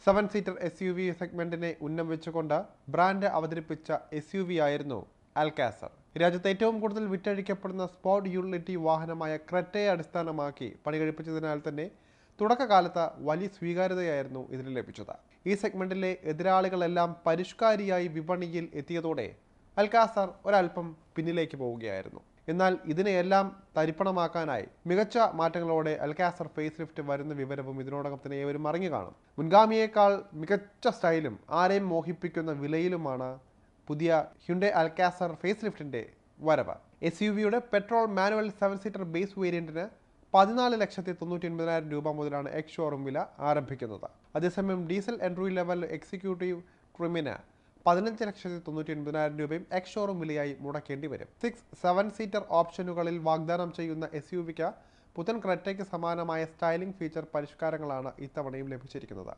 7-സീറ്റർ SUV സെഗ്മെന്റിനെ ഉന്നം വെച്ചുകൊണ്ട് brand അവതരിപ്പിച്ച SUV ആയിരുന്നു അൽകാസർ. രാജ്യത്ത് ഏറ്റവും കൂടുതൽ വിറ്റഴിക്കപ്പെടുന്ന സ്പോർട് യൂട്ടിലിറ്റി വാഹനമായ ക്രെറ്റയെ അടിസ്ഥാനമാക്കി പണികഴിപ്പിച്ചതിനാൽ തന്നെ തുടക്കകാലത്ത് വലിയ സ്വീകാര്യതയായിരുന്നു ഇതിന് ലഭിച്ചത്. ഈ സെഗ്മെന്റിലെ എതിരാളികളെല്ലാം പരിഷ്കാരിയായി വിപണിയിൽ എത്തിയതോടെ അൽകാസർ ഒരൽപ്പം പിന്നിലേക്ക് പോവുകയായിരുന്നു. എന്നാൽ ഇതിനെയെല്ലാം തരിപ്പണമാക്കാനായി മികച്ച മാറ്റങ്ങളോടെ അൽകാസർ ഫേസ് ലിഫ്റ്റ് വരുന്ന വിവരവും ഇതിനോടകം തന്നെ ഏവരും അറിഞ്ഞു കാണും. മുൻഗാമിയേക്കാൾ മികച്ച സ്റ്റൈലും ആരെയും മോഹിപ്പിക്കുന്ന വിലയിലുമാണ് പുതിയ ഹ്യുണ്ടൈ അൽകാസർ ഫേസ് ലിഫ്റ്റിന്റെ വരവ്. SUVയുടെ പെട്രോൾ മാനുവൽ 7-സീറ്റർ ബേസ് വേരിയന്റിന് 14,99,000 രൂപ മുതലാണ് എക്സ് ഷോറൂം വില ആരംഭിക്കുന്നത്. അതേസമയം ഡീസൽ എൻട്രി ലെവൽ എക്സിക്യൂട്ടീവ് ട്രിമിന് 15,99,000 രൂപയും എക്സ് ഷോറൂം വിലയായി മുടക്കേണ്ടി വരും. 7-സീറ്റർ ഓപ്ഷനുകളിൽ വാഗ്ദാനം ചെയ്യുന്ന SUVക്ക് പുത്തൻ ക്രെറ്റയ്ക്ക് സമാനമായ സ്റ്റൈലിംഗ് ഫീച്ചർ പരിഷ്കാരങ്ങളാണ് ഇത്തവണയും ലഭിച്ചിരിക്കുന്നത്.